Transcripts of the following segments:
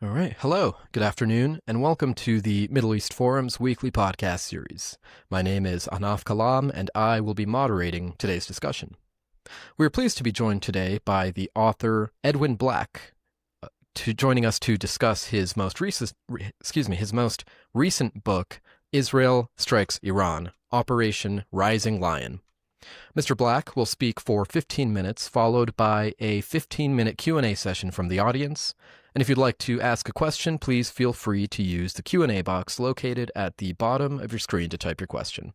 All right. Hello, good afternoon, and welcome to the Middle East Forum's weekly podcast series. My name is Anaf Kalam, and I will be moderating today's discussion. We are pleased to be joined today by the author Edwin Black, joining us to discuss his most recent book, Israel Strikes Iran: Operation Rising Lion. Mr. Black will speak for 15 minutes, followed by a 15-minute Q&A session from the audience. And if you'd like to ask a question, please feel free to use the Q&A box located at the bottom of your screen to type your question.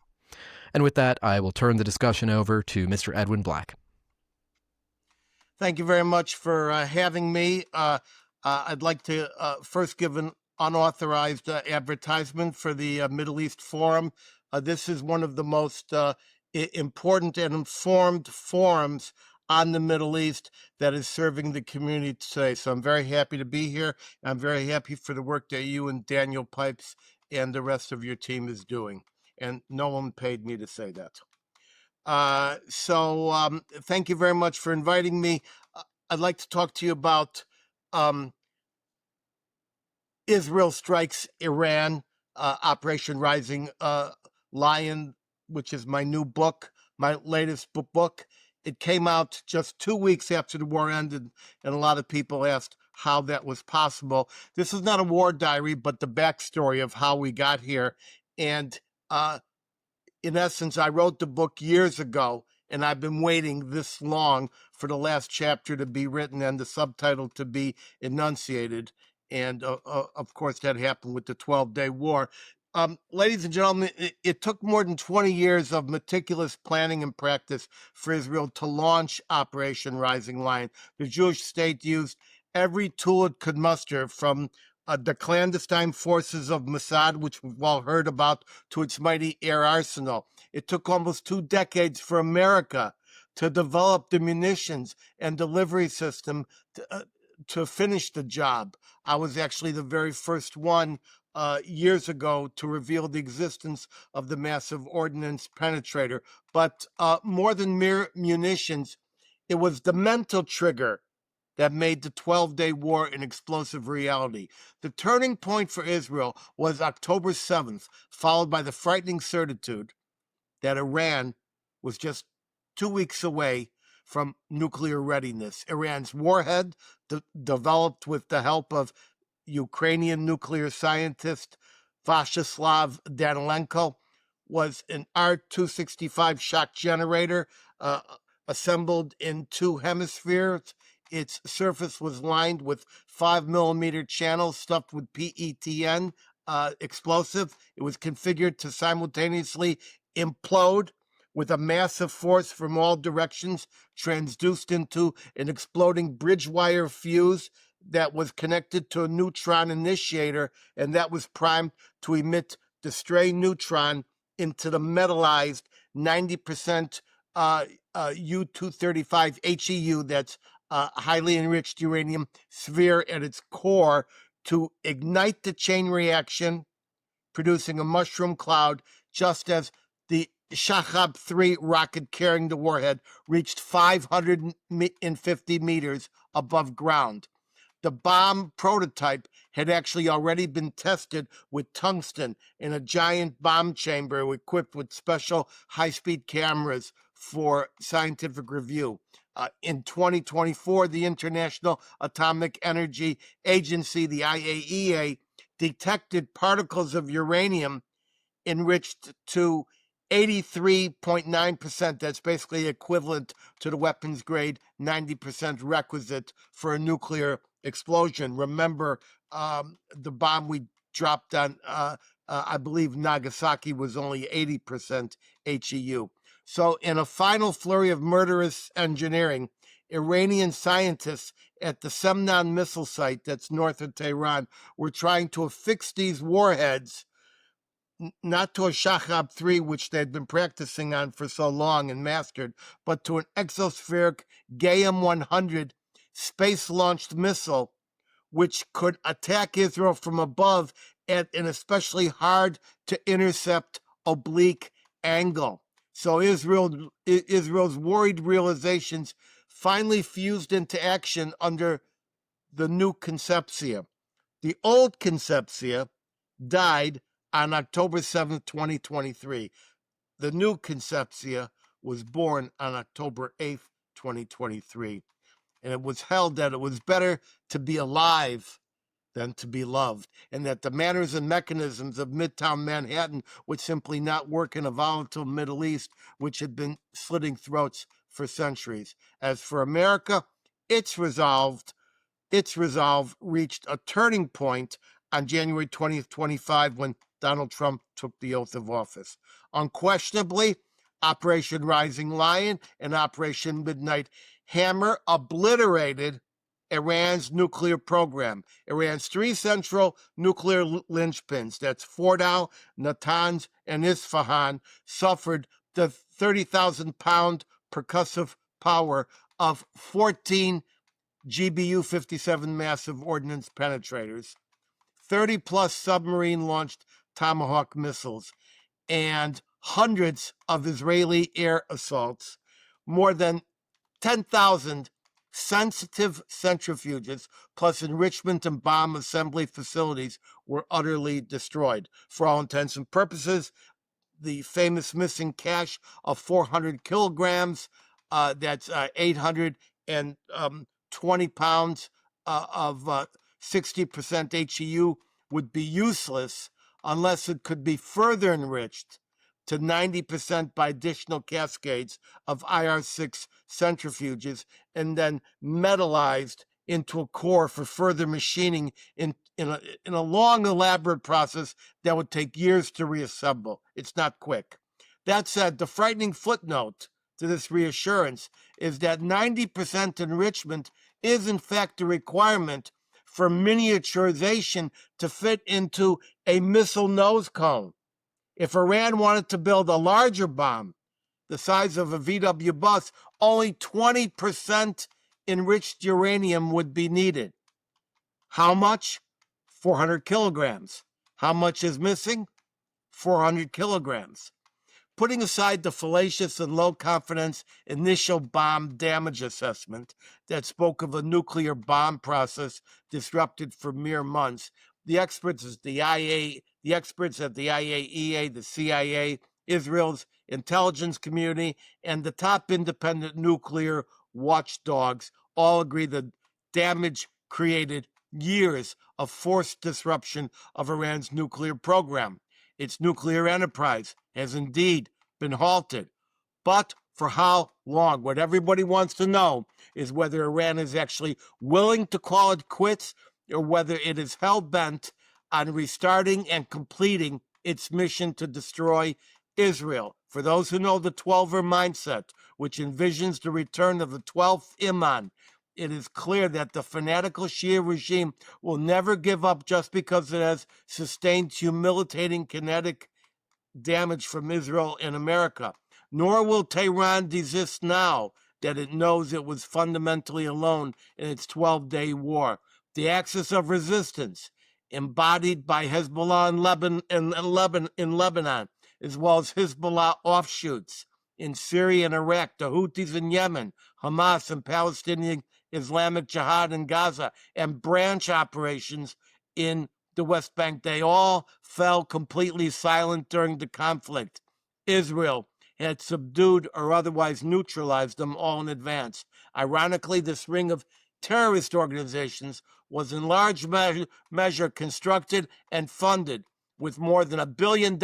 And with that, I will turn the discussion over to Mr. Edwin Black. Thank you very much for having me. I'd like to first give an unauthorized advertisement for the Middle East Forum. This is one of the most important and informed forums on the Middle East that is serving the community today. So I'm very happy to be here. I'm very happy for the work that you and Daniel Pipes and the rest of your team is doing. And no one paid me to say that. Thank you very much for inviting me. I'd like to talk to you about Israel Strikes Iran, Operation Rising Lion, which is my new book, my latest book. It came out just 2 weeks after the war ended, and a lot of people asked how that was possible. This is not a war diary, but the backstory of how we got here. And in essence, I wrote the book years ago, and I've been waiting this long for the last chapter to be written and the subtitle to be enunciated. And of course, that happened with the 12-day war. Ladies and gentlemen, it took more than 20 years of meticulous planning and practice for Israel to launch Operation Rising Lion. The Jewish state used every tool it could muster, from the clandestine forces of Mossad, which we've all heard about, to its mighty air arsenal. It took almost 2 decades for America to develop the munitions and delivery system to finish the job. I was actually the very first one years ago to reveal the existence of the massive ordnance penetrator. But more than mere munitions, it was the mental trigger that made the 12-day war an explosive reality. The turning point for Israel was October 7th, followed by the frightening certitude that Iran was just 2 weeks away from nuclear readiness. Iran's warhead, developed with the help of Ukrainian nuclear scientist Vyacheslav Danilenko, was an R-265 shock generator assembled in 2 hemispheres. Its surface was lined with 5mm channels stuffed with PETN explosive. It was configured to simultaneously implode with a massive force from all directions, transduced into an exploding bridge wire fuse that was connected to a neutron initiator, and that was primed to emit the stray neutron into the metallized 90% U-235 HEU, that's highly enriched uranium sphere at its core, to ignite the chain reaction, producing a mushroom cloud, just as the Shahab-3 rocket carrying the warhead reached 550 meters above ground. The bomb prototype had actually already been tested with tungsten in a giant bomb chamber equipped with special high-speed cameras for scientific review. In 2024, the International Atomic Energy Agency, the IAEA, detected particles of uranium enriched to 83.9%. That's basically equivalent to the weapons grade 90% requisite for a nuclear explosion. Remember, the bomb we dropped on, I believe, Nagasaki was only 80% HEU. So in a final flurry of murderous engineering, Iranian scientists at the Semnan missile site that's north of Tehran were trying to affix these warheads not to a Shahab-3, which they'd been practicing on for so long and mastered, but to an exospheric Gayam-100 space-launched missile, which could attack Israel from above at an especially hard-to-intercept oblique angle. So Israel's worried realizations finally fused into action under the new conception. The old Concepcia died on October 7th, 2023. The new Concepcia was born on October 8th, 2023. And it was held that it was better to be alive than to be loved, and that the manners and mechanisms of Midtown Manhattan would simply not work in a volatile Middle East, which had been slitting throats for centuries. As for America, its resolve reached a turning point on January 20th, 25, when Donald Trump took the oath of office. Unquestionably, Operation Rising Lion and Operation Midnight Hammer obliterated Iran's nuclear program. Iran's three central nuclear linchpins, that's Fordow, Natanz, and Isfahan, suffered the 30,000-pound percussive power of 14 GBU-57 massive ordnance penetrators, 30-plus submarine-launched Tomahawk missiles, and hundreds of Israeli air assaults. More than 10,000 sensitive centrifuges, plus enrichment and bomb assembly facilities, were utterly destroyed. For all intents and purposes, the famous missing cache of 400 kilograms, that's 820 pounds of 60% HEU, would be useless unless it could be further enriched to 90% by additional cascades of IR-6 centrifuges and then metallized into a core for further machining in a long, elaborate process that would take years to reassemble. It's not quick. That said, the frightening footnote to this reassurance is that 90% enrichment is in fact a requirement for miniaturization to fit into a missile nose cone. If Iran wanted to build a larger bomb, the size of a VW bus, only 20% enriched uranium would be needed. How much? 400 kilograms. How much is missing? 400 kilograms. Putting aside the fallacious and low-confidence initial bomb damage assessment that spoke of a nuclear bomb process disrupted for mere months, the experts at the IAEA, the CIA, Israel's intelligence community, and the top independent nuclear watchdogs all agree that damage created years of forced disruption of Iran's nuclear program. Its nuclear enterprise has indeed been halted. But for how long? What everybody wants to know is whether Iran is actually willing to call it quits or whether it is hell-bent on restarting and completing its mission to destroy Israel. For those who know the 12er mindset, which envisions the return of the 12th Imam, it is clear that the fanatical Shia regime will never give up just because it has sustained humiliating kinetic damage from Israel and America. Nor will Tehran desist now that it knows it was fundamentally alone in its 12-day war. The axis of resistance, embodied by Hezbollah in Lebanon, as well as Hezbollah offshoots in Syria and Iraq, the Houthis in Yemen, Hamas and Palestinian Islamic Jihad in Gaza, and branch operations in the West Bank, they all fell completely silent during the conflict. Israel had subdued or otherwise neutralized them all in advance. Ironically, this ring of terrorist organizations was in large measure constructed and funded with more than $1 billion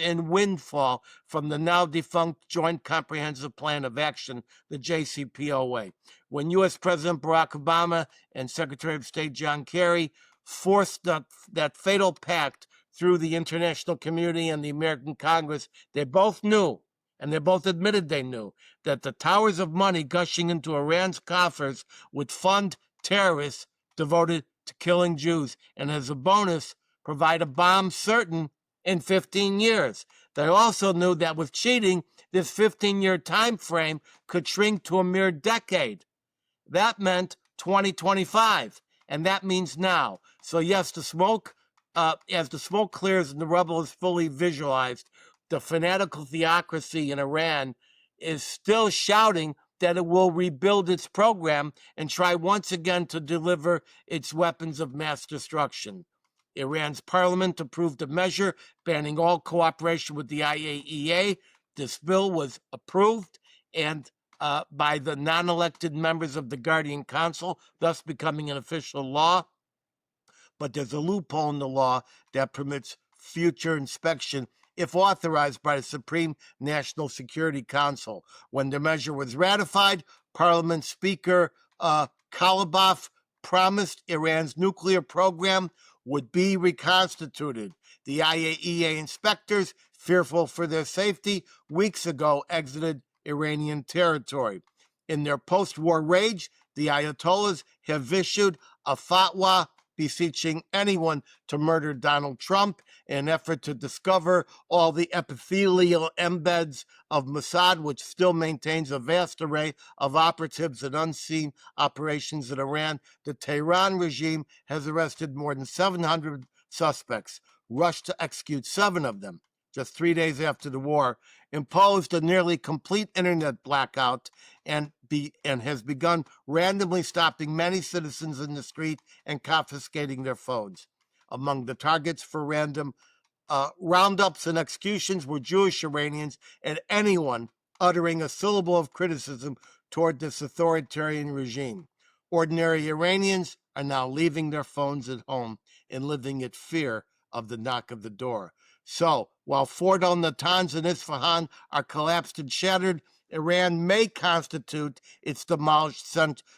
in windfall from the now defunct Joint Comprehensive Plan of Action, the JCPOA. When U.S. President Barack Obama and Secretary of State John Kerry forced that fatal pact through the international community and the American Congress, they both knew, and they both admitted they knew, that the towers of money gushing into Iran's coffers would fund terrorists devoted to killing Jews, and as a bonus, provide a bomb certain in 15 years. They also knew that with cheating, this 15-year time frame could shrink to a mere decade. That meant 2025, and that means now. So yes, the smoke, as the smoke clears and the rubble is fully visualized, the fanatical theocracy in Iran is still shouting that it will rebuild its program and try once again to deliver its weapons of mass destruction. Iran's parliament approved a measure banning all cooperation with the IAEA. This bill was approved and by the non-elected members of the Guardian Council, thus becoming an official law. But there's a loophole in the law that permits future inspection if authorized by the Supreme National Security Council. When the measure was ratified, Parliament Speaker Kalibaf promised Iran's nuclear program would be reconstituted. The IAEA inspectors, fearful for their safety, weeks ago exited Iranian territory. In their post-war rage, the Ayatollahs have issued a fatwa beseeching anyone to murder Donald Trump in an effort to discover all the epithelial embeds of Mossad, which still maintains a vast array of operatives and unseen operations in Iran. The Tehran regime has arrested more than 700 suspects, rushed to execute 7 of them just 3 days after the war, imposed a nearly complete internet blackout, and has begun randomly stopping many citizens in the street and confiscating their phones. Among the targets for random roundups and executions were Jewish Iranians and anyone uttering a syllable of criticism toward this authoritarian regime. Ordinary Iranians are now leaving their phones at home and living in fear of the knock of the door. So, while Fordo, Natanz, and Isfahan are collapsed and shattered, Iran may constitute its demolished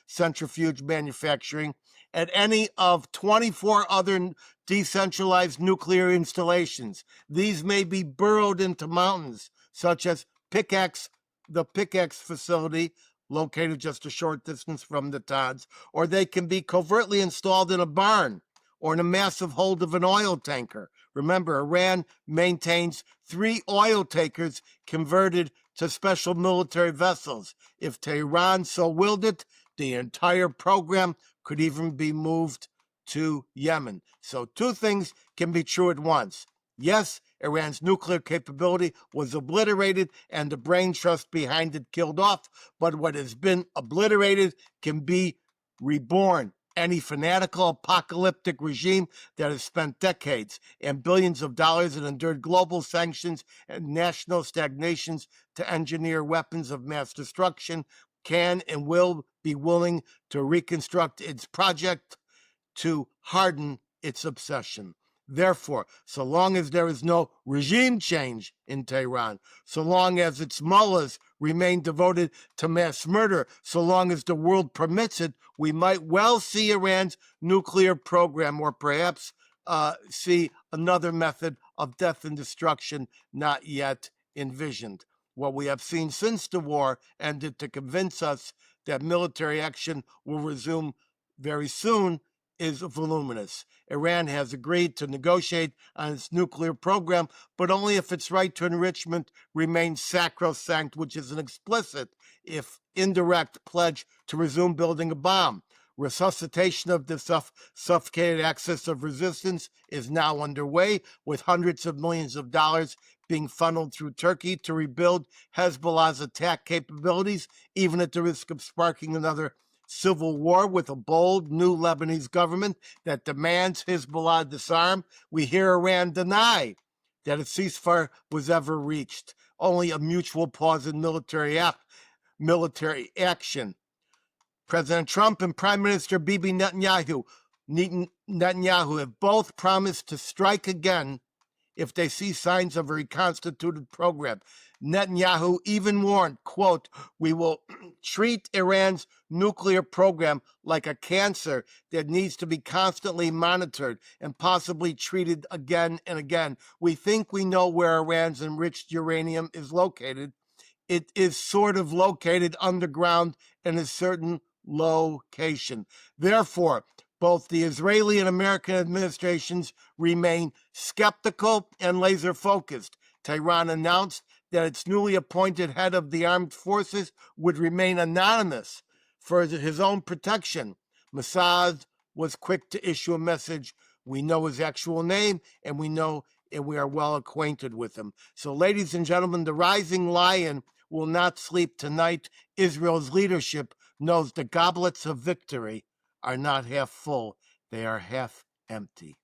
centrifuge manufacturing at any of 24 other decentralized nuclear installations. These may be burrowed into mountains, such as the Pickaxe facility, located just a short distance from Natanz, or they can be covertly installed in a barn or in a massive hold of an oil tanker. Remember, Iran maintains 3 oil tankers converted to special military vessels. If Tehran so willed it, the entire program could even be moved to Yemen. So 2 things can be true at once. Yes, Iran's nuclear capability was obliterated and the brain trust behind it killed off, but what has been obliterated can be reborn. Any fanatical apocalyptic regime that has spent decades and billions of dollars and endured global sanctions and national stagnations to engineer weapons of mass destruction can and will be willing to reconstruct its project to harden its obsession. Therefore, so long as there is no regime change in Tehran, so long as its mullahs remain devoted to mass murder, so long as the world permits it, we might well see Iran's nuclear program, or perhaps see another method of death and destruction not yet envisioned. What we have seen since the war ended to convince us that military action will resume very soon is voluminous. Iran has agreed to negotiate on its nuclear program, but only if its right to enrichment remains sacrosanct, which is an explicit, if indirect, pledge to resume building a bomb. Resuscitation of the suffocated axis of resistance is now underway, with hundreds of millions of dollars being funneled through Turkey to rebuild Hezbollah's attack capabilities, even at the risk of sparking another civil war with a bold new Lebanese government that demands Hezbollah disarm. We hear Iran deny that a ceasefire was ever reached, only a mutual pause in military action. President Trump and Prime Minister Bibi Netanyahu have both promised to strike again if they see signs of a reconstituted program. Netanyahu even warned, quote, "We will treat Iran's nuclear program like a cancer that needs to be constantly monitored and possibly treated again and again. We think we know where Iran's enriched uranium is located. It is sort of located underground in a certain location. Therefore, both the Israeli and American administrations remain skeptical and laser-focused. Tehran announced that its newly appointed head of the armed forces would remain anonymous for his own protection. Mossad was quick to issue a message. We know his actual name, and we are well acquainted with him. So, ladies and gentlemen, the rising lion will not sleep tonight. Israel's leadership knows the goblets of victory are not half full, they are half empty.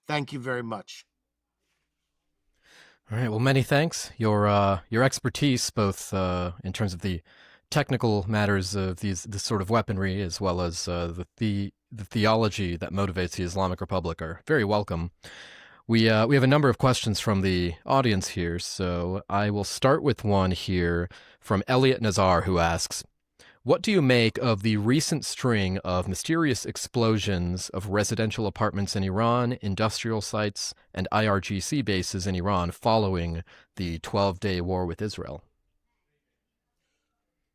Thank you very much. All right. Well, many thanks. Your expertise, both in terms of the technical matters of this sort of weaponry, as well as the theology that motivates the Islamic Republic, are very welcome. We have a number of questions from the audience here, so I will start with one here from Elliot Nazar, who asks, what do you make of the recent string of mysterious explosions of residential apartments in Iran, industrial sites, and IRGC bases in Iran following the 12-day war with Israel?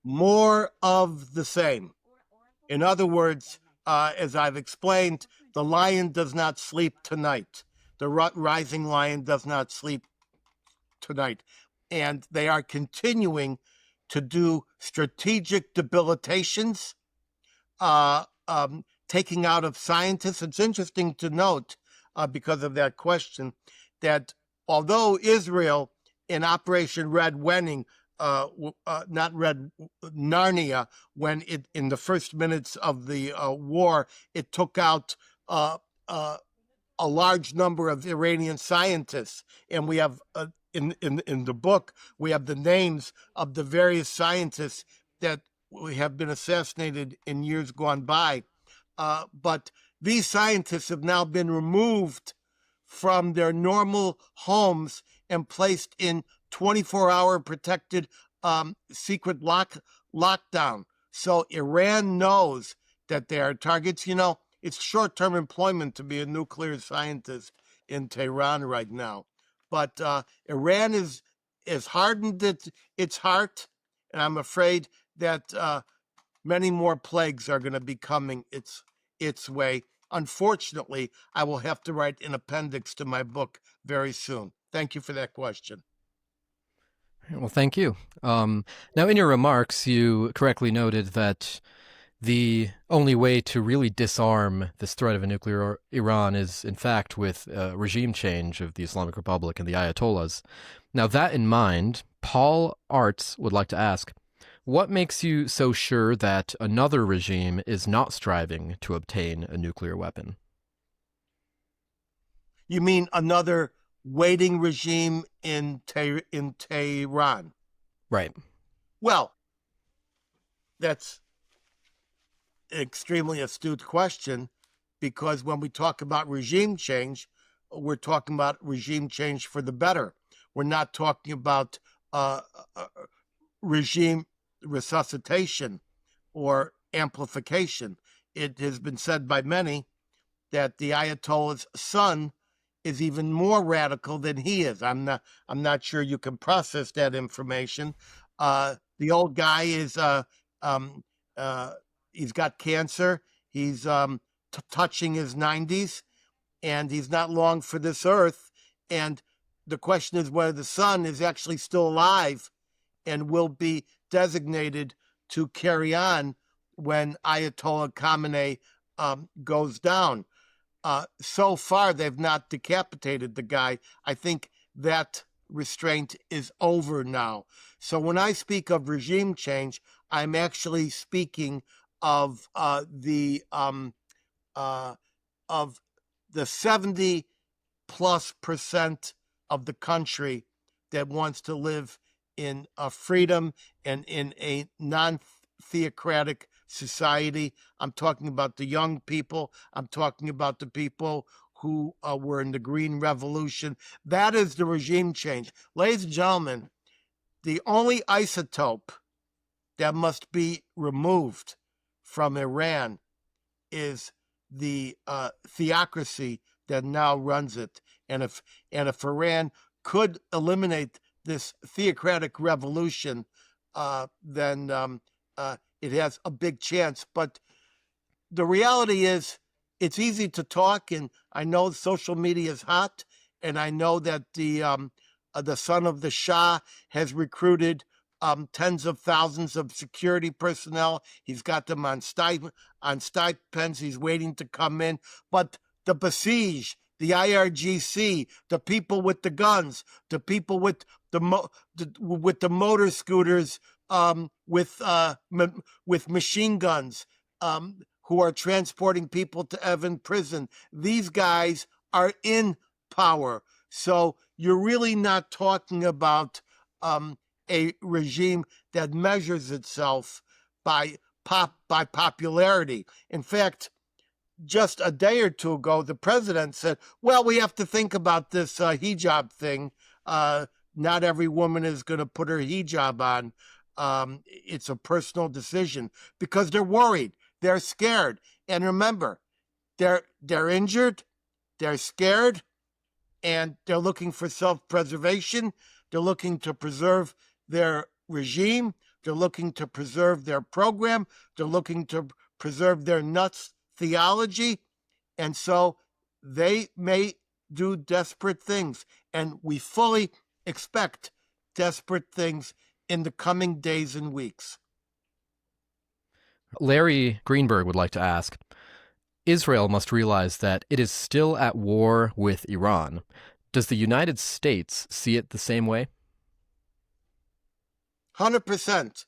More of the same. In other words, as I've explained, the lion does not sleep tonight. The rising lion does not sleep tonight. And they are continuing to do strategic debilitations, taking out of scientists. It's interesting to note, because of that question, that although Israel in Operation Red Wedding, not Red Narnia, when it in the first minutes of the war, it took out a large number of Iranian scientists, and we have in the book we have the names of the various scientists that have been assassinated in years gone by. But these scientists have now been removed from their normal homes and placed in 24-hour protected secret lockdown. So Iran knows that they are targets. You know, it's short-term employment to be a nuclear scientist in Tehran right now. But Iran is hardened its heart, and I'm afraid that many more plagues are going to be coming its way. Unfortunately, I will have to write an appendix to my book very soon. Thank you for that question. Well, thank you. Now, in your remarks, you correctly noted that the only way to really disarm this threat of a nuclear Iran is, in fact, with regime change of the Islamic Republic and the Ayatollahs. Now, that in mind, Paul Arts would like to ask, what makes you so sure that another regime is not striving to obtain a nuclear weapon? You mean another waiting regime in Tehran? Right. Well, that's an extremely astute question, because when we talk about regime change, we're talking about regime change for the better. We're not talking about regime resuscitation or amplification. It has been said by many that the Ayatollah's son is even more radical than he is. I'm not sure you can process that information. The old guy is he's got cancer. He's touching his 90s, and he's not long for this earth. And the question is whether the son is actually still alive and will be designated to carry on when Ayatollah Khamenei goes down. So far, they've not decapitated the guy. I think that restraint is over now. So when I speak of regime change, I'm actually speaking of the 70+% of the country that wants to live in freedom and in a non-theocratic society. I'm talking about the young people. I'm talking about the people who were in the Green Revolution. That is the regime change. Ladies and gentlemen, the only isotope that must be removed from Iran is the theocracy that now runs it. And if Iran could eliminate this theocratic revolution, then it has a big chance. But the reality is, it's easy to talk, and I know social media is hot, and I know that the son of the Shah has recruited tens of thousands of security personnel. He's got them on stipends. He's waiting to come in. But the Basij, the IRGC, the people with the guns, the people with with the motor scooters, with machine guns, who are transporting people to Evin prison. These guys are in power. So you're really not talking about a regime that measures itself by popularity. In fact, just a day or two ago, the president said, well, we have to think about this hijab thing. Not every woman is going to put her hijab on. It's a personal decision, because they're worried. They're scared. And remember, they're injured, they're scared, and they're looking for self-preservation. They're looking to preserve their regime. They're looking to preserve their program. They're looking to preserve their nuts theology. And so they may do desperate things. And we fully expect desperate things in the coming days and weeks. Larry Greenberg would like to ask, Israel must realize that it is still at war with Iran. Does the United States see it the same way? 100%.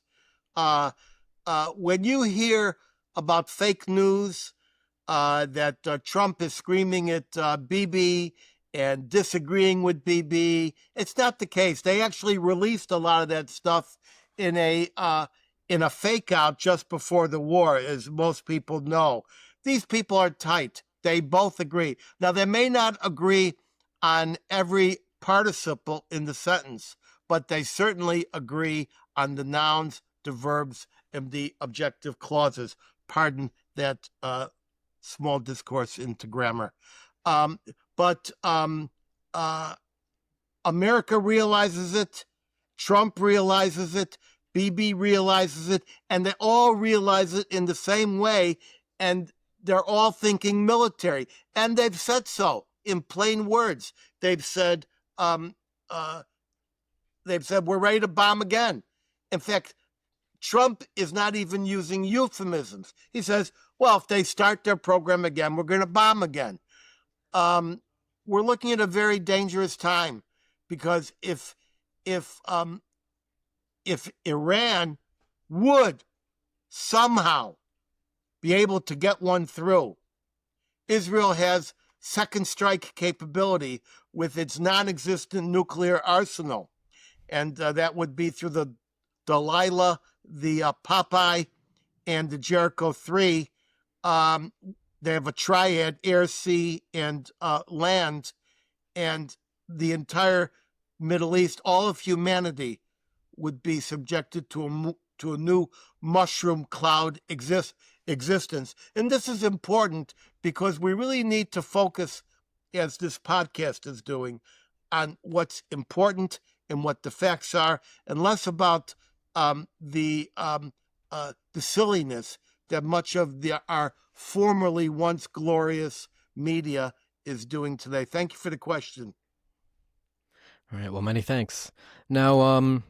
When you hear about fake news, that Trump is screaming at Bibi and disagreeing with Bibi, it's not the case. They actually released a lot of that stuff in a fake out just before the war, as most people know. These people are tight. They both agree. Now, they may not agree on every participle in the sentence, but they certainly agree on the nouns, the verbs, and the objective clauses. Pardon that small discourse into grammar. But America realizes it, Trump realizes it, Bibi realizes it, and they all realize it in the same way, and they're all thinking military. And they've said so in plain words. They've said, we're ready to bomb again. In fact, Trump is not even using euphemisms. He says, well, if they start their program again, we're going to bomb again. We're looking at a very dangerous time, because if Iran would somehow be able to get one through, Israel has second strike capability with its non-existent nuclear arsenal. And that would be through the Delilah, the Popeye, and the Jericho 3. They have a triad, air, sea, and land. And the entire Middle East, all of humanity, would be subjected to a new mushroom cloud existence. And this is important, because we really need to focus, as this podcast is doing, on what's important and what the facts are, and less about the silliness that much of our formerly once glorious media is doing today. Thank you for the question. All right. Well, many thanks. Now,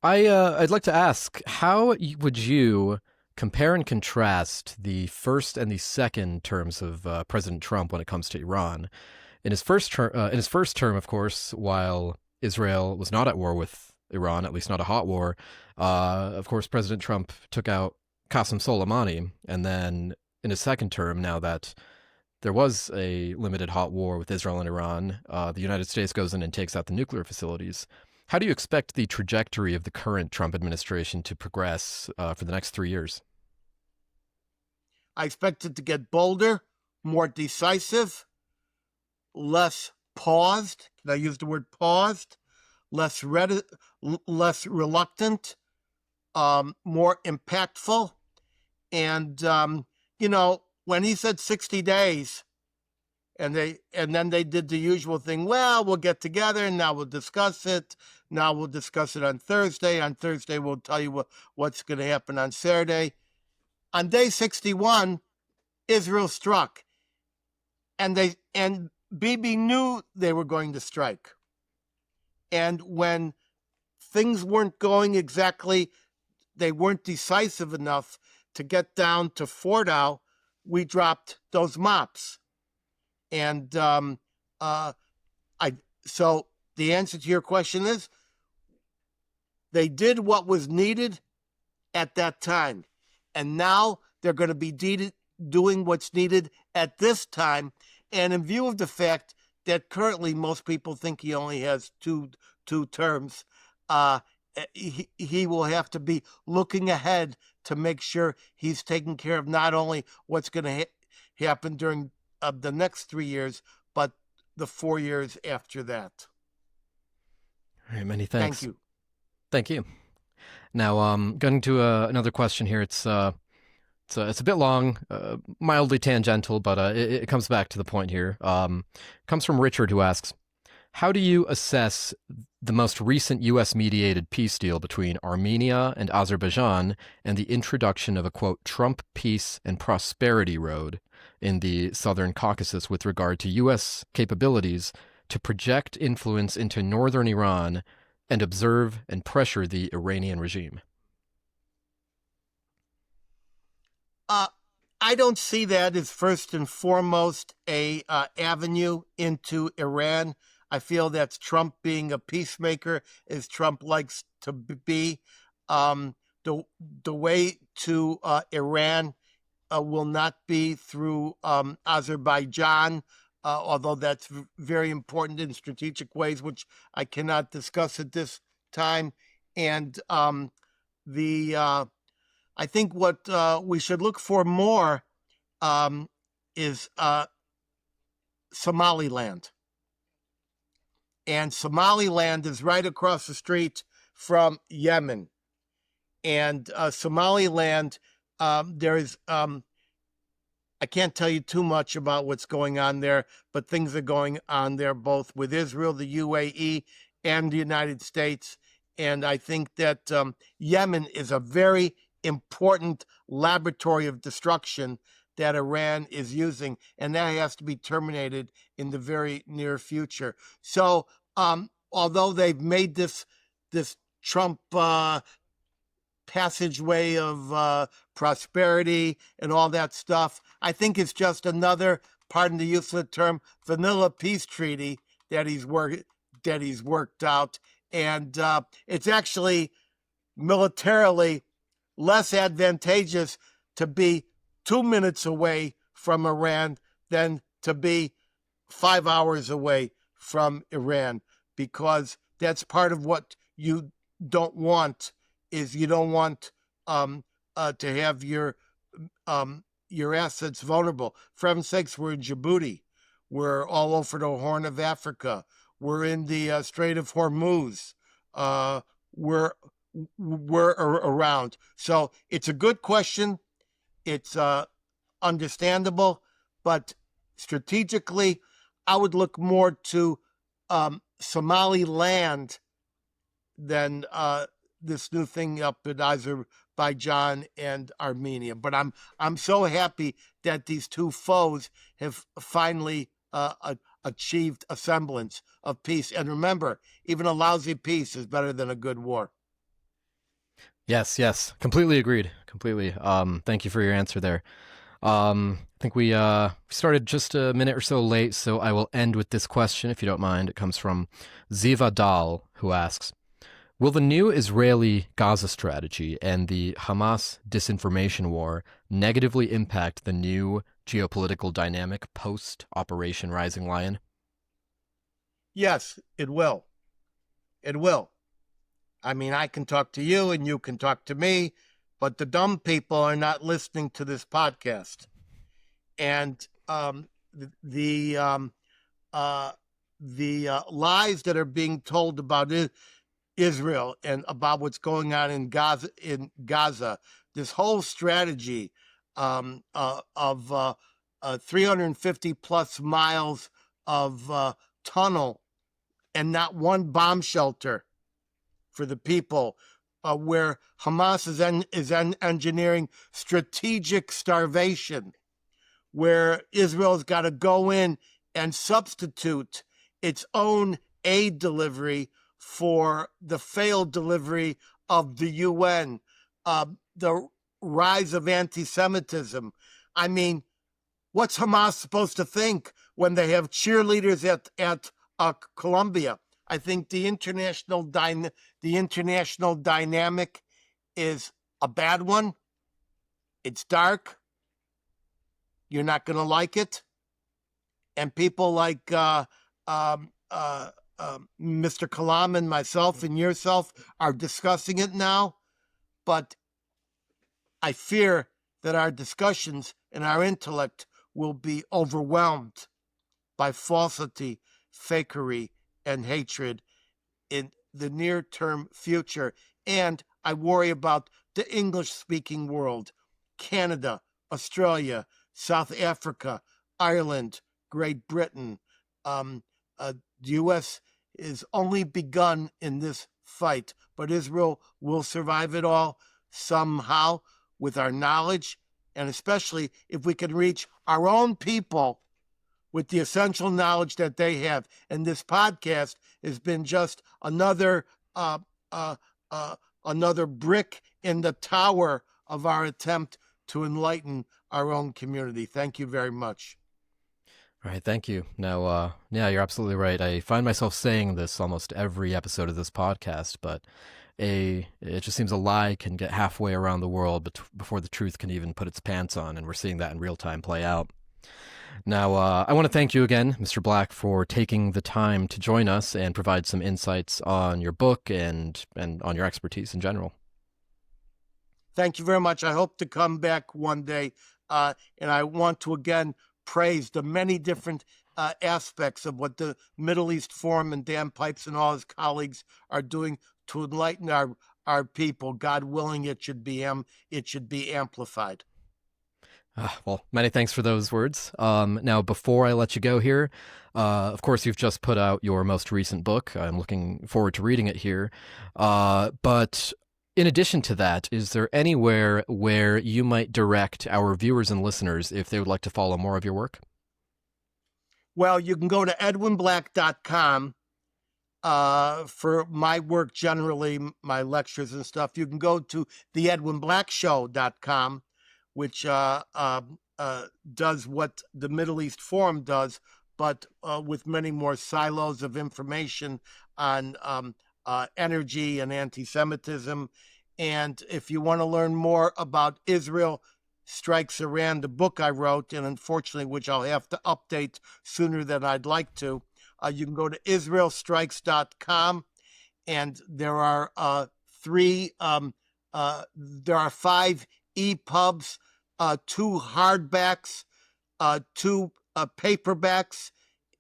I'd like to ask, how would you compare and contrast the first and the second terms of President Trump when it comes to Iran? In his first term, of course, while Israel was not at war with Iran, at least not a hot war, of course, President Trump took out Qasem Soleimani. And then in his second term, now that there was a limited hot war with Israel and Iran, the United States goes in and takes out the nuclear facilities. How do you expect the trajectory of the current Trump administration to progress for the next 3 years? I expect it to get bolder, more decisive, less paused. Can I use the word paused? Less reluctant, more impactful. And, when he said 60 days, and then they did the usual thing, well, we'll get together, and now we'll discuss it. Now we'll discuss it on Thursday. On Thursday, we'll tell you what's going to happen on Saturday. On day 61, Israel struck. And Bibi knew they were going to strike. And when things weren't going exactly, they weren't decisive enough to get down to Fordow, we dropped those mops. And So the answer to your question is they did what was needed at that time. And now they're going to be doing what's needed at this time. And in view of the fact that currently most people think he only has two terms, he will have to be looking ahead to make sure he's taking care of not only what's going to happen during the next 3 years, but the 4 years after that. All right, many thanks. Thank you. Thank you. Now, going to another question here. It's a bit long, mildly tangential, but it comes back to the point here. Comes from Richard, who asks, how do you assess the most recent U.S.-mediated peace deal between Armenia and Azerbaijan and the introduction of a, quote, Trump peace and prosperity road in the Southern Caucasus with regard to U.S. capabilities to project influence into northern Iran and observe and pressure the Iranian regime? I don't see that as first and foremost a avenue into Iran. I feel that's Trump being a peacemaker, as Trump likes to be. The way to Iran will not be through Azerbaijan, although that's very important in strategic ways, which I cannot discuss at this time. And I think what we should look for more is Somaliland. And Somaliland is right across the street from Yemen. And Somaliland, there's, I can't tell you too much about what's going on there, but things are going on there both with Israel, the UAE, and the United States. And I think that Yemen is a very important laboratory of destruction that Iran is using, and that has to be terminated in the very near future. So, although they've made this Trump passageway of prosperity and all that stuff, I think it's just another, pardon the use of the term, vanilla peace treaty that he's worked out, and it's actually militarily less advantageous to be 2 minutes away from Iran than to be 5 hours away from Iran, because that's part of what you don't want. Is you don't want to have your assets vulnerable. For heaven's sakes, we're in Djibouti. We're all over the Horn of Africa. We're in the Strait of Hormuz. We're around. So it's a good question. It's understandable, but strategically, I would look more to Somaliland than this new thing up in Azerbaijan and Armenia. But I'm so happy that these two foes have finally achieved a semblance of peace. And remember, even a lousy peace is better than a good war. Yes, completely agreed. Completely. Thank you for your answer there. I think we started just a minute or so late, so I will end with this question, if you don't mind. It comes from Ziva Dal, who asks, will the new Israeli Gaza strategy and the Hamas disinformation war negatively impact the new geopolitical dynamic post-Operation Rising Lion? Yes, it will. It will. I mean, I can talk to you and you can talk to me, but the dumb people are not listening to this podcast. And the lies that are being told about Israel and about what's going on in Gaza, this whole strategy of 350 plus miles of tunnel and not one bomb shelter for the people, where Hamas is engineering strategic starvation, where Israel's got to go in and substitute its own aid delivery for the failed delivery of the UN, the rise of anti-Semitism. I mean, what's Hamas supposed to think when they have cheerleaders at Columbia. I think the international dynamic is a bad one. It's dark. You're not going to like it. And people like Mr. Kalam and myself and yourself are discussing it now. But I fear that our discussions and our intellect will be overwhelmed by falsity, fakery, and hatred in the near-term future. And I worry about the English-speaking world, Canada, Australia, South Africa, Ireland, Great Britain. The U.S. is only begun in this fight, but Israel will survive it all somehow with our knowledge, and especially if we can reach our own people with the essential knowledge that they have. And this podcast has been just another brick in the tower of our attempt to enlighten our own community. Thank you very much. All right, thank you. Now, yeah, you're absolutely right. I find myself saying this almost every episode of this podcast, but it just seems a lie can get halfway around the world before the truth can even put its pants on, and we're seeing that in real time play out. Now, I want to thank you again, Mr. Black, for taking the time to join us and provide some insights on your book and on your expertise in general. Thank you very much. I hope to come back one day, and I want to again praise the many different aspects of what the Middle East Forum and Dan Pipes and all his colleagues are doing to enlighten our people. God willing, it should be amplified. Well, many thanks for those words. Now, before I let you go here, of course, you've just put out your most recent book. I'm looking forward to reading it here. But in addition to that, is there anywhere where you might direct our viewers and listeners if they would like to follow more of your work? Well, you can go to edwinblack.com for my work generally, my lectures and stuff. You can go to the edwinblackshow.com, which does what the Middle East Forum does, but with many more silos of information on energy and anti-Semitism. And if you want to learn more about Israel Strikes Iran, the book I wrote, and unfortunately, which I'll have to update sooner than I'd like to, you can go to israelstrikes.com, and there are 5 EPUBs, 2 hardbacks, 2 paperbacks,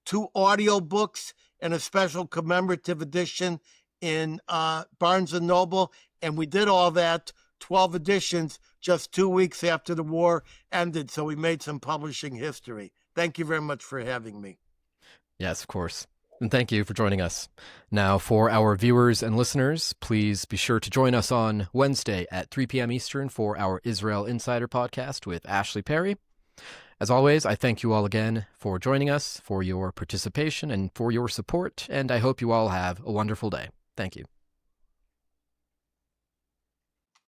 2 audiobooks, and a special commemorative edition in Barnes & Noble. And we did all that, 12 editions, just 2 weeks after the war ended. So we made some publishing history. Thank you very much for having me. Yes, of course. And thank you for joining us. Now, for our viewers and listeners, please be sure to join us on Wednesday at 3 p.m. Eastern for our Israel Insider podcast with Ashley Perry. As always, I thank you all again for joining us, for your participation, and for your support, and I hope you all have a wonderful day. Thank you.